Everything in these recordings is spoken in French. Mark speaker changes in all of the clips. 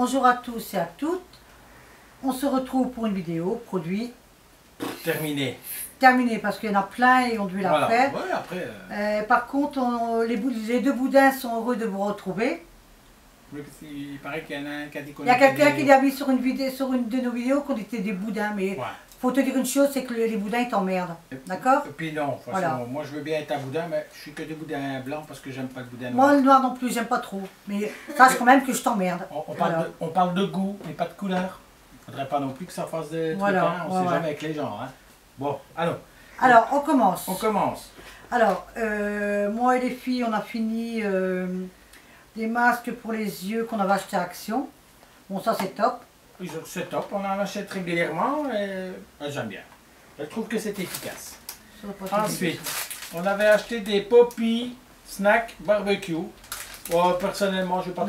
Speaker 1: bonjour à tous et à toutes. On se retrouve pour une vidéo produit terminée parce qu'il y en a plein et on devait la faire.
Speaker 2: Ouais, après,
Speaker 1: par contre, les deux boudins sont heureux de vous retrouver.
Speaker 2: oui, il paraît qu'il y en a un qui a dit qu'on
Speaker 1: Il y a quelqu'un qui l'a mis sur une de nos vidéos qu'on était des boudins, mais
Speaker 2: ouais.
Speaker 1: Faut te dire une chose, c'est que les boudins ils t'emmerdent, d'accord?
Speaker 2: Et puis non, voilà. Moi je veux bien être un boudin, mais je suis que des boudins blancs parce que j'aime pas le boudin noir.
Speaker 1: Moi le noir non plus, j'aime pas trop, mais sache quand même que je t'emmerde.
Speaker 2: On parle de goût, mais pas de couleur. Faudrait pas non plus que ça fasse des trucs, hein. On sait jamais avec les gens. Hein. Bon, alors
Speaker 1: on commence.
Speaker 2: On commence.
Speaker 1: Alors, moi et les filles, on a fini des masques pour les yeux qu'on avait acheté à Action. Bon, ça c'est top.
Speaker 2: C'est top, on en achète régulièrement et j'aime bien. Je trouve que c'est efficace. Ensuite, on avait acheté des Poppy Snack Barbecue. Bon, personnellement, je n'ai pas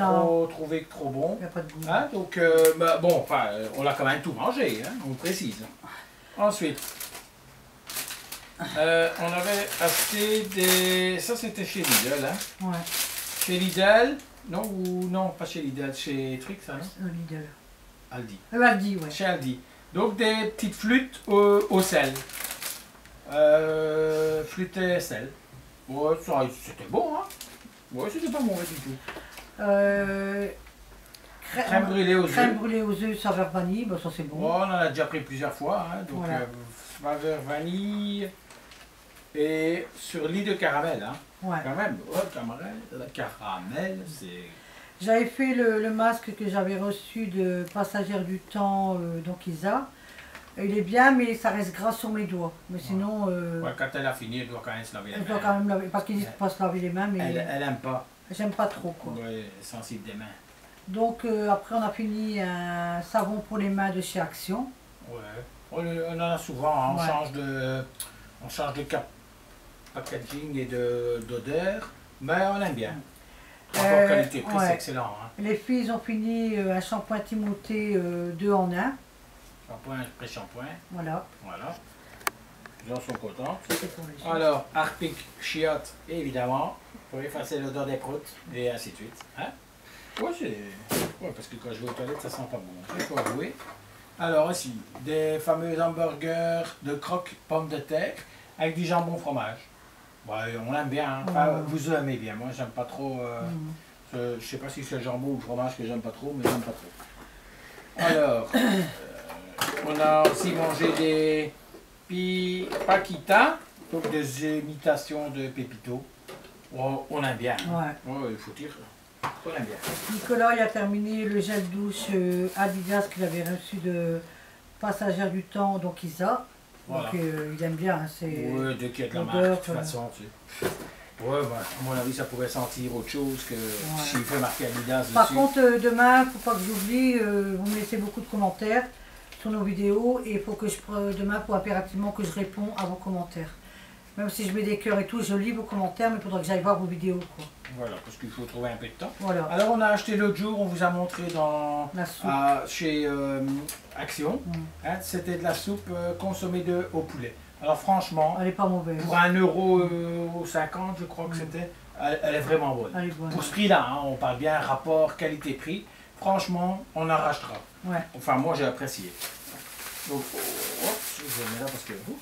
Speaker 2: trouvé trop bon.
Speaker 1: Il n'y a pas de goût.
Speaker 2: Hein, donc, bon, enfin, on a quand même tout mangé, hein, on précise. Ensuite, on avait acheté des... Ça, c'était chez Lidl. Hein.
Speaker 1: Ouais.
Speaker 2: Chez Lidl, non, ou non, pas chez Lidl, chez Truc, ça, non?
Speaker 1: Lidl.
Speaker 2: Aldi.
Speaker 1: Aldi, ouais.
Speaker 2: Chez Aldi. Donc des petites flûtes au sel. Flûte et sel. Ouais, c'était bon, hein. Ouais, c'était pas mauvais du tout. Crème brûlée aux œufs.
Speaker 1: Crème brûlée aux œufs, saveur vanille, bah, ça c'est bon.
Speaker 2: Ouais, on en a déjà pris plusieurs fois, hein. Donc saveur vanille et sur lit de caramel, hein.
Speaker 1: Ouais.
Speaker 2: Quand même, caramel, c'est...
Speaker 1: J'avais fait le masque que j'avais reçu de Passagère du Temps, donc Isa. Il est bien, mais ça reste gras sur mes doigts. Mais sinon...
Speaker 2: Ouais, quand elle a fini, elle doit quand même se laver les mains.
Speaker 1: Elle doit quand même laver, parce qu'ils disent qu'il ne faut pas se laver les mains, mais...
Speaker 2: Elle aime pas.
Speaker 1: J'aime pas trop, quoi.
Speaker 2: Ouais, sensible des mains.
Speaker 1: Donc, après, on a fini un savon pour les mains de chez Action.
Speaker 2: Ouais, on en a souvent, hein. On change de packaging et d'odeur, mais on aime bien. Rapport qualité-prix, c'est excellent. Hein.
Speaker 1: Les filles ont fini un shampoing Timothée 2 en 1.
Speaker 2: Shampoing, pré-shampoing.
Speaker 1: Voilà.
Speaker 2: Les gens sont contents. Alors, Harpic chiotte, évidemment, pour effacer l'odeur des proutes, et ainsi de suite. Hein? Ouais, parce que quand je vais aux toilettes, ça sent pas bon. Il faut avouer. Alors, aussi, des fameux hamburgers de croque pommes de terre avec du jambon fromage. Ouais, on l'aime bien, hein. Enfin, vous aimez bien, moi j'aime pas trop, je sais pas si c'est le jambon ou le fromage que j'aime pas trop, mais j'aime pas trop. Alors, on a aussi mangé des paquitas, donc des imitations de Pépito. Oh, on aime bien, hein. Ouais, il faut dire, on aime bien.
Speaker 1: Nicolas, il a terminé le gel douche Adidas qu'il avait reçu de Passagère du Temps, donc Isa.
Speaker 2: Voilà.
Speaker 1: Donc il aime bien, c'est...
Speaker 2: Ouais, dès qu'il y a de la marque, de toute façon, tu sais. Ouais, bah, à mon avis, ça pourrait sentir autre chose que s'il fait marquer Adidas dessus.
Speaker 1: Par contre, demain, il ne faut pas que j'oublie, vous me laissez beaucoup de commentaires sur nos vidéos et il faut que demain, il faut impérativement que je réponds à vos commentaires. Même si je mets des cœurs et tout, je lis vos commentaires, mais il faudra que j'aille voir vos vidéos, quoi.
Speaker 2: Voilà, parce qu'il faut trouver un peu de temps.
Speaker 1: Voilà.
Speaker 2: Alors, on a acheté l'autre jour, on vous a montré chez Action. Hein, c'était de la soupe consommée au poulet. Alors, franchement,
Speaker 1: elle n'est pas mauvaise.
Speaker 2: Pour 1,50 €, je crois que c'était, elle est vraiment bonne. Elle est bonne. Pour ce prix-là, hein, on parle bien rapport qualité-prix. Franchement, on en rachètera.
Speaker 1: Ouais.
Speaker 2: Enfin, moi, j'ai apprécié. Donc, je vais mettre là parce que vous.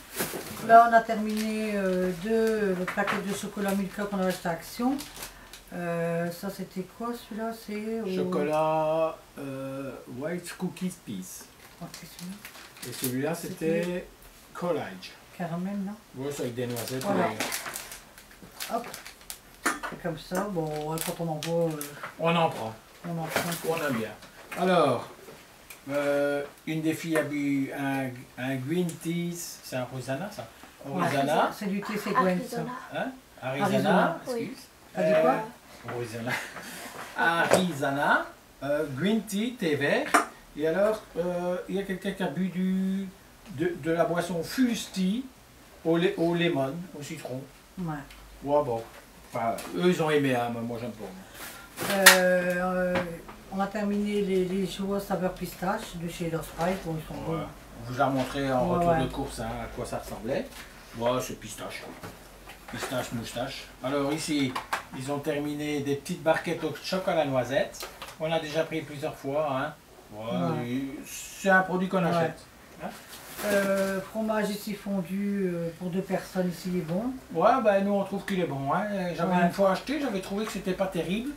Speaker 1: Là, on a terminé le paquet de chocolat Milka qu'on a acheté à Action. Ça, c'était quoi celui-là? C'est
Speaker 2: chocolat White Cookies Peace. Et celui-là, c'était Collage.
Speaker 1: Caramel, là?
Speaker 2: Oui, c'est avec des noisettes.
Speaker 1: Voilà. Hop. C'est comme ça. Bon, quand on en voit...
Speaker 2: on en prend.
Speaker 1: On en prend.
Speaker 2: On aime bien. Alors... une des filles a bu un green tea, c'est un Rosana ça? Rosana.
Speaker 1: C'est du thé, c'est Gwen ça.
Speaker 2: Hein? Arizona, excuse.
Speaker 1: T'as dit quoi?
Speaker 2: Rosana. Arizona, green tea, thé vert. Et alors, il y a quelqu'un qui a bu de la boisson Fuse Tea au lemon, au citron. Ouais. Ouais, bon. Enfin, eux ils ont aimé, hein, mais moi j'aime pas.
Speaker 1: On a terminé les jouets saveur pistache de chez Edel's Sprite. Bon, ils sont bons.
Speaker 2: On vous a montré en retour de course, hein, à quoi ça ressemblait. Ouais, c'est pistache. Pistache, moustache. Alors ici, ils ont terminé des petites barquettes au chocolat noisette. On a déjà pris plusieurs fois. Hein. Voilà,
Speaker 1: Ouais.
Speaker 2: c'est un produit qu'on achète. Hein.
Speaker 1: Fromage ici fondu pour 2 personnes ici, il est bon.
Speaker 2: Ouais, ben nous on trouve qu'il est bon. Hein. J'avais
Speaker 1: Ouais.
Speaker 2: une fois acheté, j'avais trouvé que c'était pas terrible.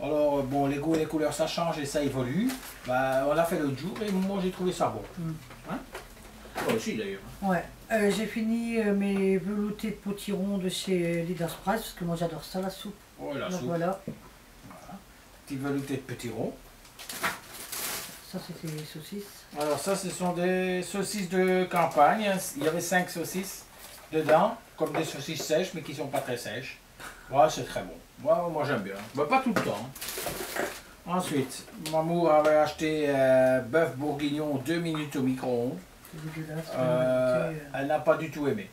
Speaker 2: Alors bon, les goûts et les couleurs ça change et ça évolue. Ben, on l'a fait l'autre jour et moi j'ai trouvé ça bon. Hein. Toi aussi d'ailleurs.
Speaker 1: Ouais. J'ai fini mes veloutés de potiron de chez Leader's Price parce que moi j'adore ça, la soupe.
Speaker 2: Oh la
Speaker 1: Donc
Speaker 2: soupe.
Speaker 1: voilà.
Speaker 2: Voilà. Petit velouté de petits ronds.
Speaker 1: Ça c'était les saucisses.
Speaker 2: Alors ça, ce sont des saucisses de campagne. Il y avait 5 saucisses dedans, comme des saucisses sèches, mais qui ne sont pas très sèches. Ouais, c'est très bon. Moi j'aime bien. Bah, pas tout le temps. Ensuite, Mamour avait acheté bœuf bourguignon 2 minutes au micro-ondes.
Speaker 1: C'est dégueulasse.
Speaker 2: Elle n'a pas du tout aimé.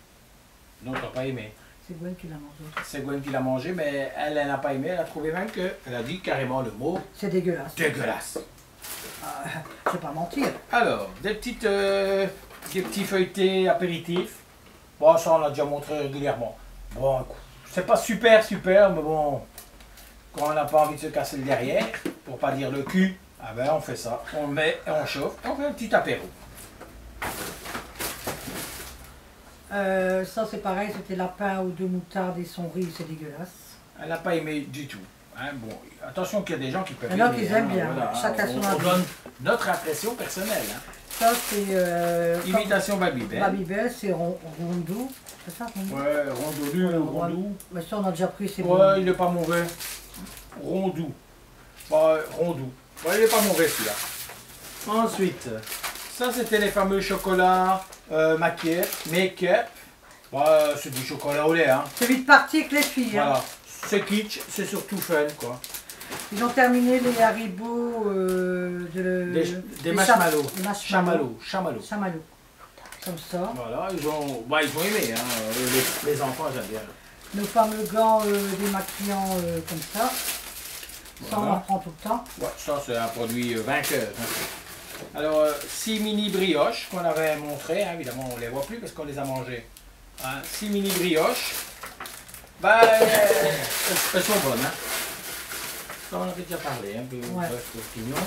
Speaker 2: Non, t'as pas aimé.
Speaker 1: C'est Gwen qui l'a mangé.
Speaker 2: C'est Gwen qui l'a mangé, mais elle n'a pas aimé. Elle a trouvé même que, elle a dit carrément le mot
Speaker 1: C'est dégueulasse.
Speaker 2: dégueulasse.
Speaker 1: Je vais pas mentir.
Speaker 2: Alors, des petits feuilletés apéritifs. Bon, ça on l'a déjà montré régulièrement. Bon, écoute, c'est pas super, mais bon, quand on n'a pas envie de se casser le derrière, pour pas dire le cul, ah ben on fait ça. On met, on chauffe, on fait un petit apéro.
Speaker 1: Ça c'est pareil, c'était lapin ou de moutarde et son riz, c'est dégueulasse.
Speaker 2: Elle n'a pas aimé du tout. Hein, bon, attention qu'il y a des gens qui peuvent
Speaker 1: Il y en a
Speaker 2: aimer.
Speaker 1: qui aiment
Speaker 2: Hein,
Speaker 1: bien,
Speaker 2: voilà,
Speaker 1: chacun son
Speaker 2: on
Speaker 1: avis.
Speaker 2: donne notre impression personnelle. Hein.
Speaker 1: Ça c'est...
Speaker 2: Imitation Babybel.
Speaker 1: Babybel, c'est rondou. C'est ça, rondou?
Speaker 2: Ouais, rondolu,
Speaker 1: Ouais,
Speaker 2: rondou.
Speaker 1: Mais ça on a déjà pris, c'est
Speaker 2: Ouais,
Speaker 1: bon.
Speaker 2: il est pas mauvais. Rondou. Ouais, rondou. Ouais, il est pas mauvais celui-là. Ensuite, ça c'était les fameux chocolats make-up. Ouais, c'est du chocolat au lait, hein.
Speaker 1: C'est vite parti avec les filles. Hein.
Speaker 2: Voilà. C'est kitsch, c'est surtout fun, quoi.
Speaker 1: Ils ont terminé les haribots
Speaker 2: Des marshmallows.
Speaker 1: Chamallows.
Speaker 2: Chamallows.
Speaker 1: Comme ça.
Speaker 2: Voilà, ils ont aimé, hein. Les enfants, j'aime bien.
Speaker 1: Nos fameux gants démaquillants comme ça. Ça on en prend tout le temps.
Speaker 2: Ouais, ça c'est un produit vainqueur. Hein. Alors, 6 mini brioches qu'on avait montré, hein, évidemment on ne les voit plus parce qu'on les a mangées. 6 mini brioches. Ben, elles sont bonnes. Hein. Ça on avait déjà parlé, un peu bœuf bourguignon.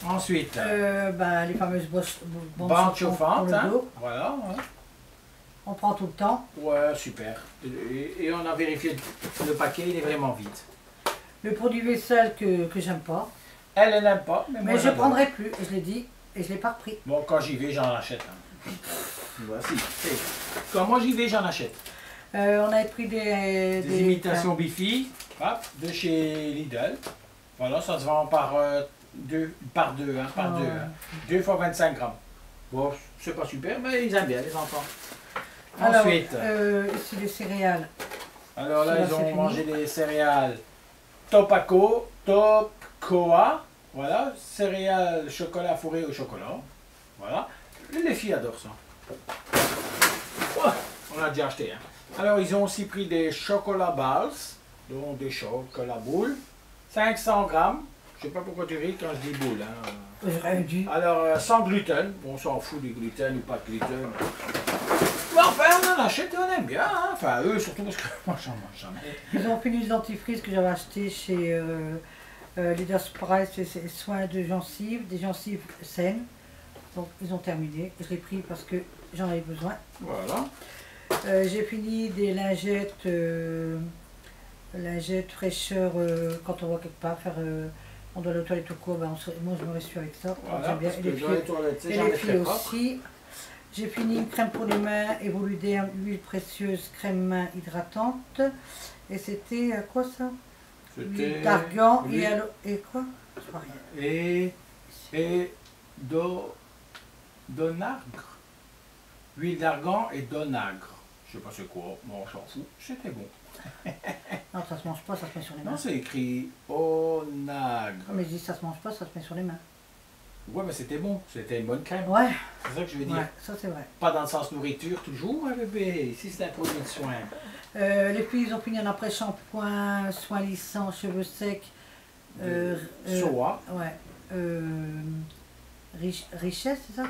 Speaker 2: Ensuite,
Speaker 1: Les fameuses
Speaker 2: bandes chauffantes.
Speaker 1: pour le
Speaker 2: Hein.
Speaker 1: dos.
Speaker 2: Voilà. Hein.
Speaker 1: On prend tout le temps.
Speaker 2: Ouais, super. Et on a vérifié le paquet, il est vraiment vide.
Speaker 1: Le produit vaisselle que j'aime pas.
Speaker 2: Elle n'aime pas, mais moi
Speaker 1: Mais je ne
Speaker 2: j'adore.
Speaker 1: prendrai plus. Et je l'ai dit. Et je ne l'ai pas repris.
Speaker 2: Bon, quand j'y vais, j'en achète. Hein. Voici. Quand moi j'y vais, j'en achète.
Speaker 1: On avait pris des
Speaker 2: imitations Bifi, hop, de chez Lidl. Voilà, ça se vend par 2, hein, par 2. Hein. 2 fois 25 grammes. Bon, c'est pas super, mais ils aiment bien, les enfants.
Speaker 1: Alors,
Speaker 2: Ensuite,
Speaker 1: ici les céréales.
Speaker 2: alors là,
Speaker 1: Celui-là,
Speaker 2: ils
Speaker 1: c'est
Speaker 2: ont
Speaker 1: fini.
Speaker 2: mangé des céréales Topcoa. Voilà, céréales chocolat fourré au chocolat. Voilà, les filles adorent ça. Oh, on a déjà acheté. Hein. Alors, ils ont aussi pris des chocolat balls, donc des chocolat boules, 500 grammes. Je sais pas pourquoi tu ris quand je dis boules. Hein.
Speaker 1: J'aurais dû.
Speaker 2: Alors, sans gluten. On s'en fout du gluten ou pas de gluten. Mais enfin, on en achète et on aime bien. Hein. Enfin, eux surtout parce que moi, j'en mange jamais.
Speaker 1: Ils ont fini le dentifrice que j'avais acheté chez Leader's Price, c'est soins de gencives, des gencives saines. Donc ils ont terminé. Je l'ai pris parce que j'en avais besoin.
Speaker 2: Voilà.
Speaker 1: J'ai fini des lingettes, fraîcheur quand on va quelque part faire. On doit aller aux toilettes ou quoi, ben moi je me reste avec ça.
Speaker 2: Voilà,
Speaker 1: J'aime bien.
Speaker 2: parce
Speaker 1: Et
Speaker 2: que
Speaker 1: les
Speaker 2: dans
Speaker 1: filles,
Speaker 2: les toilettes, c'est
Speaker 1: et
Speaker 2: jamais
Speaker 1: les
Speaker 2: très
Speaker 1: filles
Speaker 2: propre.
Speaker 1: aussi. J'ai fini une crème pour les mains, Evoluderm, huile précieuse, crème main hydratante. Et c'était quoi ça? Huile d'argan et quoi? Je sais pas rien.
Speaker 2: Et d'onagre. Huile d'argan et d'onagre. Je sais pas c'est quoi, bon, on s'en fout. C'était bon.
Speaker 1: Non, ça se mange pas, ça se met sur les mains.
Speaker 2: Non, c'est écrit onagre.
Speaker 1: Mais je dis ça se mange pas, ça se met sur les mains.
Speaker 2: Ouais, mais c'était bon. C'était une bonne crème.
Speaker 1: Ouais,
Speaker 2: C'est ça que je veux dire.
Speaker 1: ouais, ça c'est vrai.
Speaker 2: Pas dans le sens nourriture toujours, hein, bébé. Ici, c'est un produit de soin.
Speaker 1: Les filles, ils ont fini un après-shampoing, soins lissants, cheveux secs.
Speaker 2: Soa.
Speaker 1: Ouais. Richesse, c'est ça?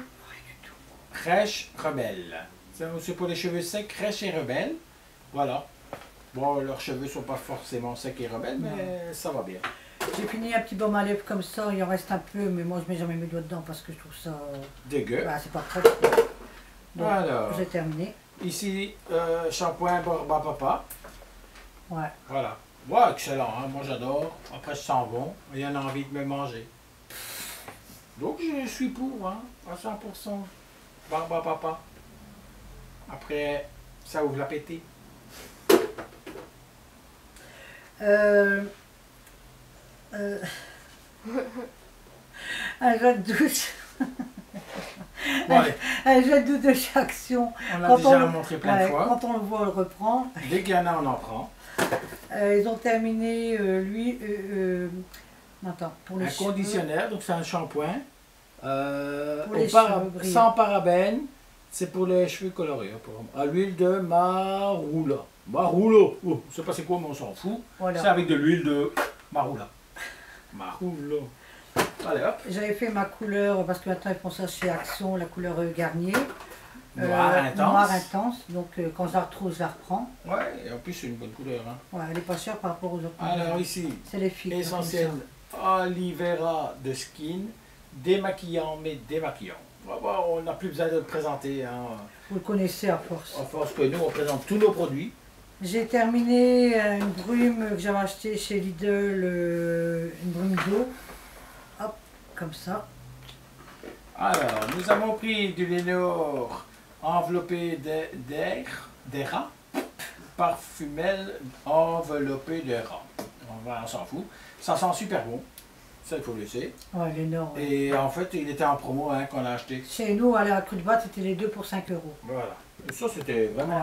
Speaker 2: Crèche rebelle. C'est pour les cheveux secs, crèche et rebelle. Voilà. Bon, leurs cheveux sont pas forcément secs et rebelles, mais ça va bien.
Speaker 1: J'ai fini un petit baume à lèvres comme ça, il en reste un peu, mais moi je mets jamais mes doigts dedans parce que je trouve ça...
Speaker 2: Dégueu.
Speaker 1: Bah, c'est pas très... Donc,
Speaker 2: Alors,
Speaker 1: j'ai terminé.
Speaker 2: ici, shampoing Barba Papa.
Speaker 1: Ouais.
Speaker 2: Voilà. Ouais, excellent, hein? Moi j'adore. Après, je sens bon. Il y en a envie de me manger. Donc, je suis pour, hein, à 100%. Barba Papa. Après, ça ouvre l'appétit.
Speaker 1: Un gel de douche.
Speaker 2: Ouais.
Speaker 1: Un gel de douche de chaque action.
Speaker 2: On l'a déjà montré plein de fois.
Speaker 1: Quand on le voit, on le reprend.
Speaker 2: Dès qu'il y en a, on en prend.
Speaker 1: Ils ont terminé, lui, attends, pour les
Speaker 2: Un
Speaker 1: cheveux.
Speaker 2: conditionnaire, donc c'est un shampoing.
Speaker 1: Les cheveux brillants.
Speaker 2: Sans parabènes, c'est pour les cheveux colorés. À l'huile de Marula. Marula, oh, je sais pas c'est quoi, mais on s'en fout.
Speaker 1: Voilà.
Speaker 2: C'est avec de l'huile de Marula. Marula. Allez hop.
Speaker 1: J'avais fait ma couleur, parce que maintenant ils font ça chez Action, la couleur Garnier.
Speaker 2: Noir intense.
Speaker 1: Noir intense, donc quand je la retrouve, je la reprends.
Speaker 2: Ouais, et en plus c'est une bonne couleur. Hein.
Speaker 1: Ouais, elle est pas chère par rapport aux autres.
Speaker 2: Alors ici,
Speaker 1: c'est les filles.
Speaker 2: essentiel Olivera de Skin, démaquillant mais démaquillant. On n'a plus besoin de le présenter. Hein.
Speaker 1: Vous le connaissez à force.
Speaker 2: À force que nous on présente tous nos produits.
Speaker 1: J'ai terminé une brume que j'avais achetée chez Lidl, une brume d'eau. Hop, comme ça.
Speaker 2: Alors, nous avons pris du Lénore enveloppé d'air, parfumel enveloppé d'air. On s'en fout. Ça sent super bon. Ça, il faut le laisser.
Speaker 1: Ouais, Lénore. Ouais.
Speaker 2: Et en fait, il était en promo hein, quand on l'a acheté.
Speaker 1: Chez nous, à la coup de batte, c'était les deux pour 5 €.
Speaker 2: Voilà. Et ça, c'était vraiment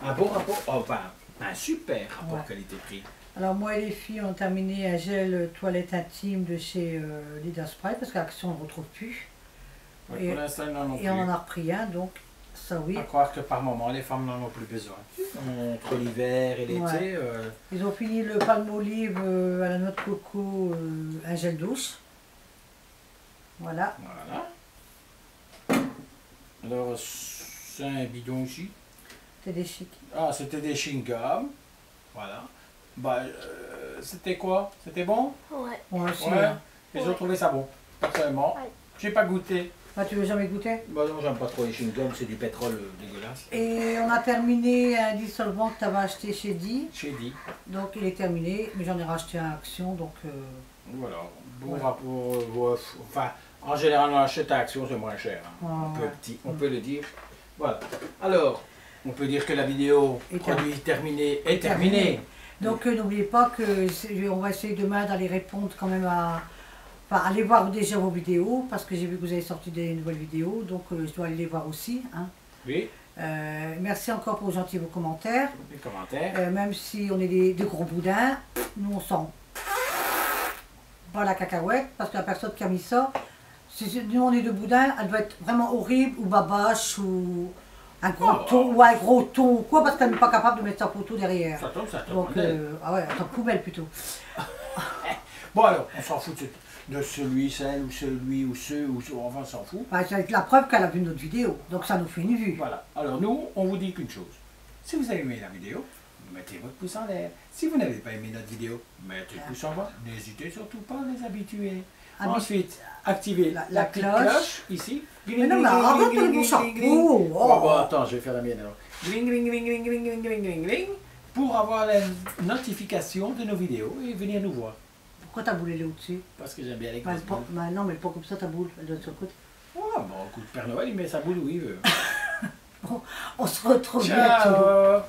Speaker 2: un bon rapport. Enfin, un super rapport qualité-prix.
Speaker 1: Alors moi et les filles ont terminé un gel toilette intime de chez Lidl Spray parce qu'Action on ne retrouve plus.
Speaker 2: Ouais, pour l'instant, ils n'en ont plus.
Speaker 1: Et on en a repris un, donc ça oui.
Speaker 2: À croire que par moment, les femmes n'en ont plus besoin. Entre l'hiver et l'été.
Speaker 1: Ouais. Ils ont fini le palme-olive à la noix de coco, un gel douche. Voilà.
Speaker 2: Voilà. Alors, c'est un bidon aussi.
Speaker 1: C'est des chics.
Speaker 2: Ah, c'était des chewing-gums. Voilà. Bah, c'était quoi? C'était bon?
Speaker 3: Ouais.
Speaker 1: Ouais, aussi,
Speaker 2: Ouais.
Speaker 1: hein.
Speaker 2: Ils ont trouvé ça bon. Personnellement.
Speaker 3: Ouais.
Speaker 2: J'ai pas goûté.
Speaker 1: Bah, tu veux jamais goûter?
Speaker 2: Bah non, j'aime pas trop les chewing-gums, c'est du pétrole dégueulasse.
Speaker 1: Et on a terminé un dissolvant que tu avais acheté chez Di.
Speaker 2: Chez Di.
Speaker 1: Donc il est terminé, mais j'en ai racheté un à Action, donc...
Speaker 2: Voilà. Bon
Speaker 1: Ouais.
Speaker 2: rapport. Enfin, en général, on achète à Action, c'est moins cher. Hein.
Speaker 1: Ouais.
Speaker 2: On peut le dire. Voilà. Alors, on peut dire que la vidéo
Speaker 1: Et
Speaker 2: produit terminé est terminée.
Speaker 1: Donc n'oubliez pas que on va essayer demain d'aller répondre quand même à... Enfin, allez voir déjà vos vidéos, parce que j'ai vu que vous avez sorti des nouvelles vidéos, donc je dois aller les voir aussi. Hein.
Speaker 2: Oui,
Speaker 1: Merci encore pour vos commentaires.
Speaker 2: les commentaires.
Speaker 1: Même si on est des gros boudins, nous on sent pas la cacahuète, parce que la personne qui a mis ça, si nous on est de boudins, elle doit être vraiment horrible, ou babache, ou un gros ton, ou un gros ton, ou quoi, parce qu'elle n'est pas capable de mettre sa photo derrière.
Speaker 2: Ça tombe.
Speaker 1: Donc, ah ouais, en poubelle plutôt.
Speaker 2: Bon alors, on s'en fout de celui, celle, ou celui, ou ceux, enfin on s'en fout.
Speaker 1: Bah, c'est la preuve qu'elle a vu notre vidéo, donc ça nous fait une vue.
Speaker 2: Voilà. Alors nous, on vous dit qu'une chose. Si vous avez aimé la vidéo, mettez votre pouce en l'air. Si vous n'avez pas aimé notre vidéo, mettez le pouce en bas. N'hésitez surtout pas à les habituer. Ensuite, activez la petite cloche ici.
Speaker 1: Mais non, mais arrête de mon chapeau.
Speaker 2: Bon, attends, je vais faire la mienne alors. Gling, gling, gling, gling, gling, gling, gling, gling, gling, pour avoir la notification de nos vidéos et venir nous voir.
Speaker 1: Pourquoi ta boule elle est au-dessus?
Speaker 2: Parce que j'aime bien les
Speaker 1: Bah,
Speaker 2: grosses boules.
Speaker 1: bah, non, mais pas comme ça ta boule, elle doit être sur le côté.
Speaker 2: Ah bon, écoute, Père Noël, il met sa boule où il veut.
Speaker 1: Bon, on se retrouve bientôt.
Speaker 2: Ciao.